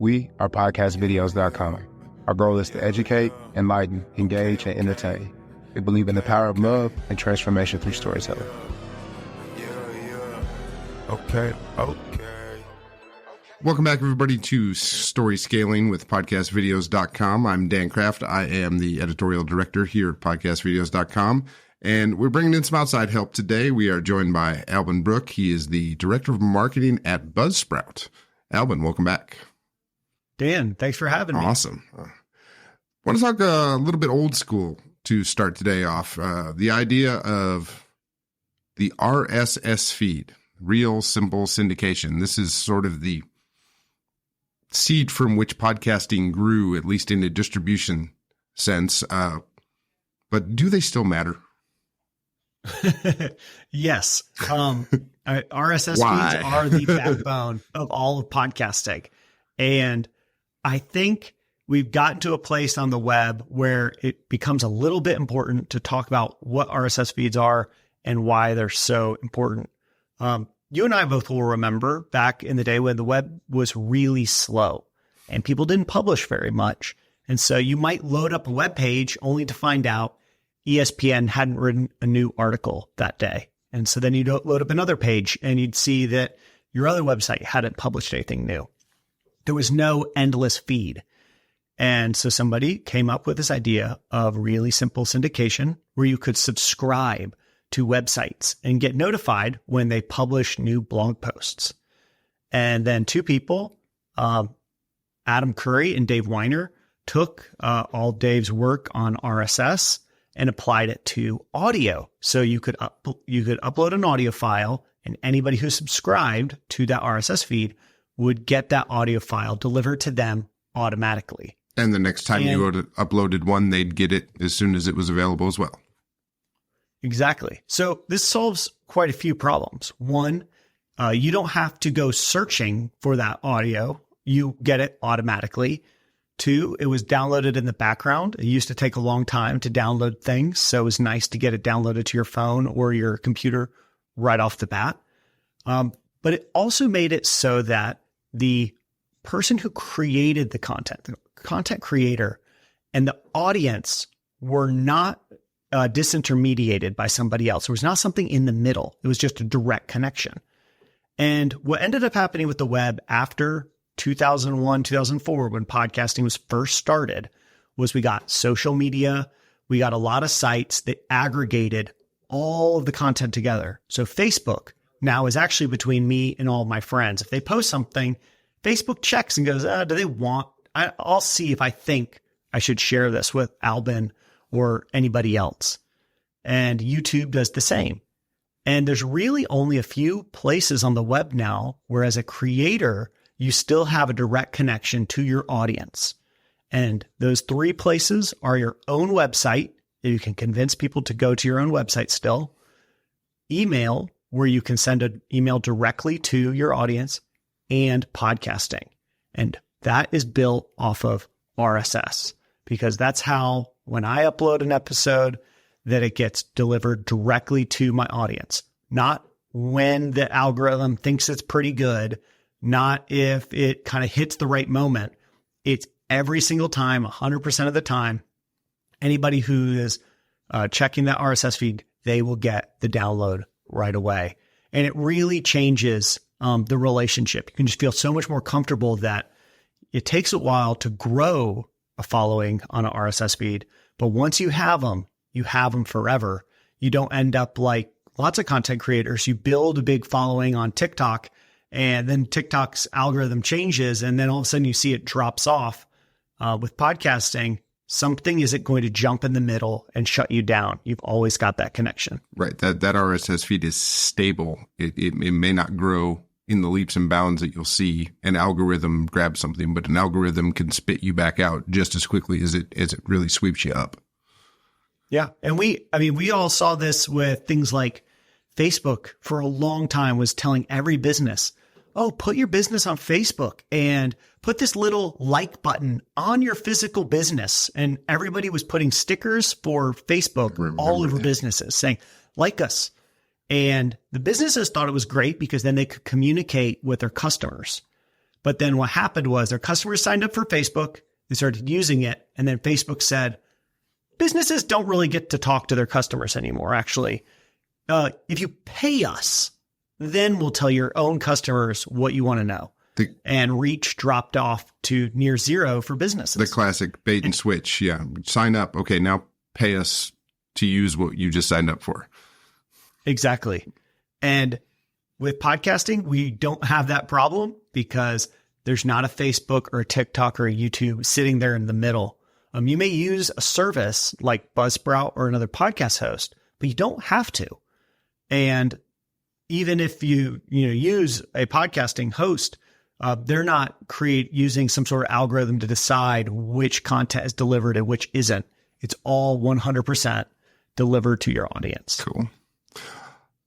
We are podcastvideos.com. Our goal is to educate, enlighten, engage, and entertain. We believe in the power of love and transformation through storytelling. Okay. Welcome back, everybody, to Story Scaling with podcastvideos.com. I'm Dan Kraft. I am the editorial director here at podcastvideos.com. And we're bringing in some outside help today. We are joined by Alban Brooke. He is the director of marketing at Buzzsprout. Alban, welcome back. Dan, thanks for having me. Awesome. Want to talk a little bit old school to start today off. The idea of the RSS feed, real simple syndication. This is sort of the seed from which podcasting grew, at least in a distribution sense. But do they still matter? Yes. RSS feeds are the backbone of all of podcasting. And I think we've gotten to a place on the web where it becomes a little bit important to talk about what RSS feeds are and why they're so important. You and I both will remember back in the day when the web was really slow and people didn't publish very much. And so you might load up a web page only to find out ESPN hadn't written a new article that day. And so then you'd load up another page and you'd see that your other website hadn't published anything new. There was no endless feed. And so somebody came up with this idea of really simple syndication where you could subscribe to websites and get notified when they publish new blog posts. And then two people, Adam Curry and Dave Weiner, took all Dave's work on RSS and applied it to audio. So you could upload an audio file, and anybody who subscribed to that RSS feed would get that audio file delivered to them automatically. And the next time you uploaded one, they'd get it as soon as it was available as well. Exactly. So this solves quite a few problems. One, you don't have to go searching for that audio. You get it automatically. Two, it was downloaded in the background. It used to take a long time to download things, so it was nice to get it downloaded to your phone or your computer right off the bat. But it also made it so that the person who created the content creator and the audience were not disintermediated by somebody else. There was not something in the middle. It was just a direct connection. And what ended up happening with the web after 2001, 2004, when podcasting was first started, was we got social media. We got a lot of sites that aggregated all of the content together. So Facebook now is actually between me and all of my friends. If they post something, Facebook checks and goes, do they want, I'll see if I think I should share this with Alban or anybody else. And YouTube does the same. And there's really only a few places on the web now where as a creator, you still have a direct connection to your audience. And those three places are your own website. You can convince people to go to your own website still. Email, where you can send an email directly to your audience, and podcasting. And that is built off of RSS because that's how, when I upload an episode, that it gets delivered directly to my audience, not when the algorithm thinks it's pretty good, not if it kind of hits the right moment. It's every single time, 100% of the time. Anybody who is checking that RSS feed, they will get the download right away. And it really changes the relationship. You can just feel so much more comfortable that it takes a while to grow a following on an RSS feed. But once you have them forever. You don't end up like lots of content creators. You build a big following on TikTok, and then TikTok's algorithm changes, and then all of a sudden you see it drops off. With podcasting, something isn't going to jump in the middle and shut you down. You've always got that connection. Right. That RSS feed is stable. It may not grow in the leaps and bounds that you'll see an algorithm grab something, but an algorithm can spit you back out just as quickly as it really sweeps you up. Yeah. And we all saw this with things like Facebook for a long time was telling every business, oh, put your business on Facebook and put this little like button on your physical business. And everybody was putting stickers for Facebook all over businesses saying, like us. And the businesses thought it was great because then they could communicate with their customers. But then what happened was their customers signed up for Facebook. They started using it. And then Facebook said, businesses don't really get to talk to their customers anymore, actually. If you pay us, then we'll tell your own customers what you want to know. And reach dropped off to near zero for businesses. The classic bait and switch. Yeah. Sign up. Okay. Now pay us to use what you just signed up for. Exactly. And with podcasting, we don't have that problem because there's not a Facebook or a TikTok or a YouTube sitting there in the middle. You may use a service like Buzzsprout or another podcast host, but you don't have to. And even if you use a podcasting host, they're not using some sort of algorithm to decide which content is delivered and which isn't. It's all 100% delivered to your audience. Cool.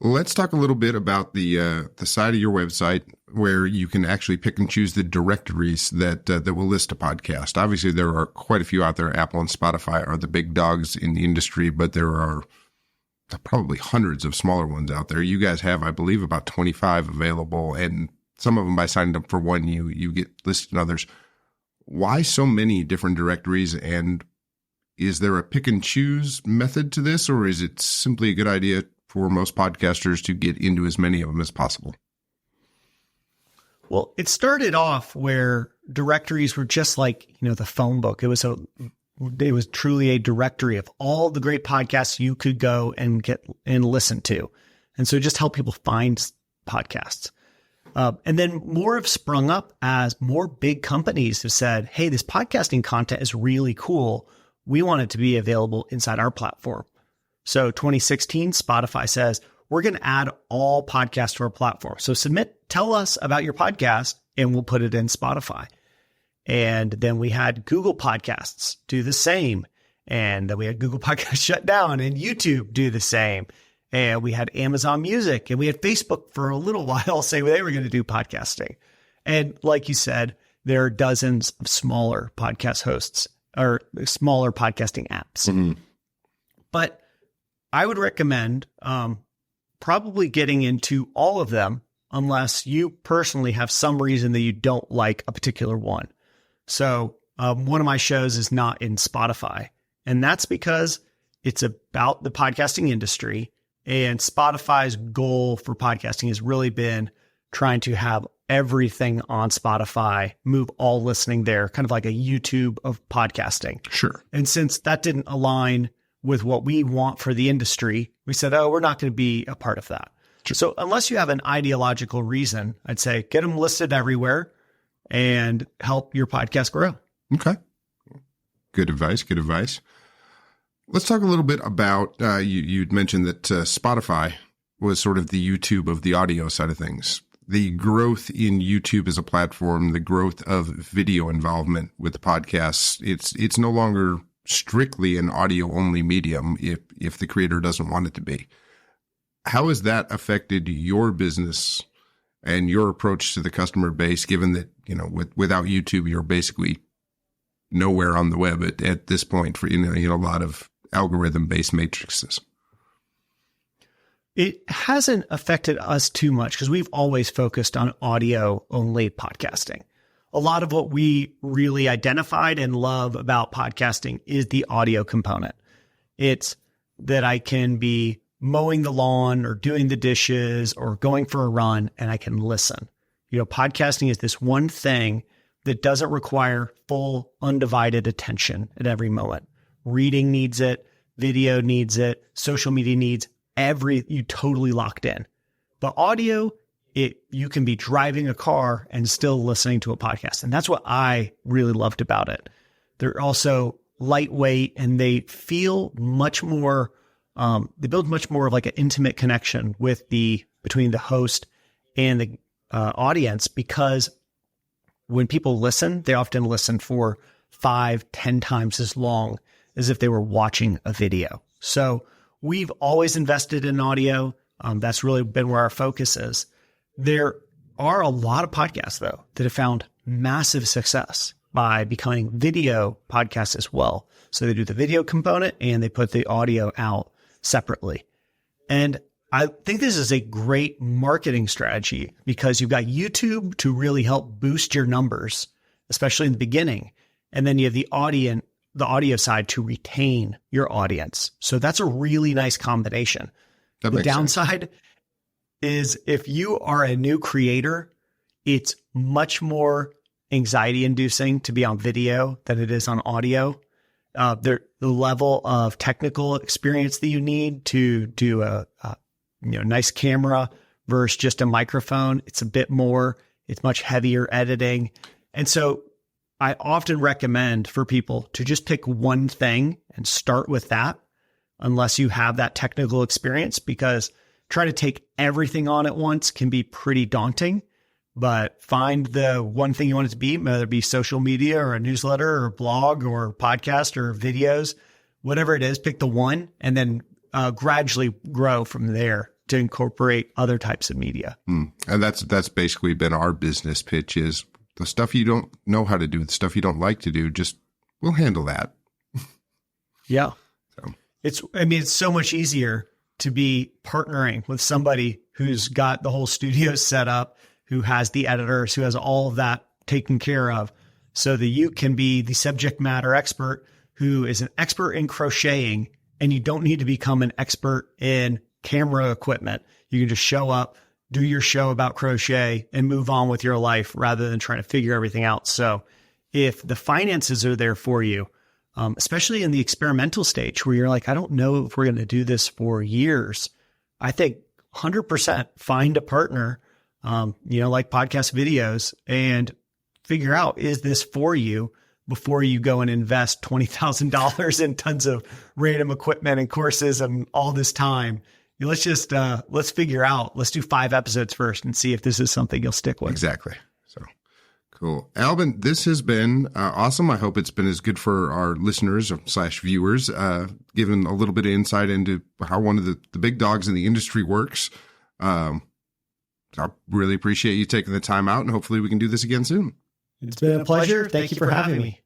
Let's talk a little bit about the side of your website where you can actually pick and choose the directories that will list a podcast. Obviously, there are quite a few out there. Apple and Spotify are the big dogs in the industry, but there are probably hundreds of smaller ones out there. You guys have, I believe, about 25 available, and some of them by signing up for one, you get listed in others. Why so many different directories, and is there a pick and choose method to this, or is it simply a good idea for most podcasters to get into as many of them as possible? Well, it started off where directories were just like, the phone book. It was truly a directory of all the great podcasts you could go and get and listen to. And so it just helped people find podcasts. And then more have sprung up as more big companies have said, hey, this podcasting content is really cool. We want it to be available inside our platform. So 2016, Spotify says, we're going to add all podcasts to our platform. So tell us about your podcast, and we'll put it in Spotify. And then we had Google Podcasts do the same. And then we had Google Podcasts shut down, and YouTube do the same. And we had Amazon Music, and we had Facebook for a little while say they were going to do podcasting. And like you said, there are dozens of smaller podcast hosts or smaller podcasting apps. Mm-hmm. But I would recommend probably getting into all of them unless you personally have some reason that you don't like a particular one. So one of my shows is not in Spotify, and that's because it's about the podcasting industry. And Spotify's goal for podcasting has really been trying to have everything on Spotify, move all listening there, kind of like a YouTube of podcasting. Sure. And since that didn't align with what we want for the industry, we said, we're not going to be a part of that. Sure. So unless you have an ideological reason, I'd say get them listed everywhere and help your podcast grow. Okay. Good advice. Good advice. Let's talk a little bit about, you'd mentioned that Spotify was sort of the YouTube of the audio side of things. The growth in YouTube as a platform, the growth of video involvement with the podcasts, it's no longer strictly an audio-only medium if the creator doesn't want it to be. How has that affected your business and your approach to the customer base, given that, without YouTube, you're basically nowhere on the web at this point for, a lot of algorithm-based matrices? It hasn't affected us too much because we've always focused on audio-only podcasting. A lot of what we really identified and love about podcasting is the audio component. It's that I can be mowing the lawn or doing the dishes or going for a run and I can listen. Podcasting is this one thing that doesn't require full undivided attention at every moment. Reading needs it, video needs it, social media needs you totally locked in. But audio, you can be driving a car and still listening to a podcast. And that's what I really loved about it. They're also lightweight and they feel much more, they build much more of like an intimate connection between the host and the audience, because when people listen, they often listen for 5-10 times as long as if they were watching a video. So we've always invested in audio. That's really been where our focus is. There are a lot of podcasts, though, that have found massive success by becoming video podcasts as well. So they do the video component and they put the audio out separately. And I think this is a great marketing strategy because you've got YouTube to really help boost your numbers, especially in the beginning. And then you have the audio side to retain your audience. So that's a really nice combination. The downside is if you are a new creator, it's much more anxiety inducing to be on video than it is on audio. The level of technical experience that you need to do a nice camera versus just a microphone, it's a bit more, it's much heavier editing. And so I often recommend for people to just pick one thing and start with that unless you have that technical experience, because trying to take everything on at once can be pretty daunting. But find the one thing you want it to be, whether it be social media or a newsletter or a blog or podcast or videos, whatever it is, pick the one and then gradually grow from there to incorporate other types of media. And that's basically been our business pitch is the stuff you don't know how to do, the stuff you don't like to do, just we'll handle that. Yeah. So. It's so much easier to be partnering with somebody who's got the whole studio set up, who has the editors, who has all of that taken care of, so that you can be the subject matter expert who is an expert in crocheting, and you don't need to become an expert in camera equipment. You can just show up, do your show about crochet, and move on with your life rather than trying to figure everything out. So if the finances are there for you, especially in the experimental stage where you're like, I don't know if we're going to do this for years, I think 100% find a partner, like podcast videos, and figure out, is this for you before you go and invest $20,000 in tons of random equipment and courses and all this time. Let's just, let's figure out, let's do 5 episodes first and see if this is something you'll stick with. Exactly. So cool. Alban, this has been awesome. I hope it's been as good for our listeners / viewers, given a little bit of insight into how one of the big dogs in the industry works. I really appreciate you taking the time out, and hopefully we can do this again soon. It's been a pleasure. Thank you for having me.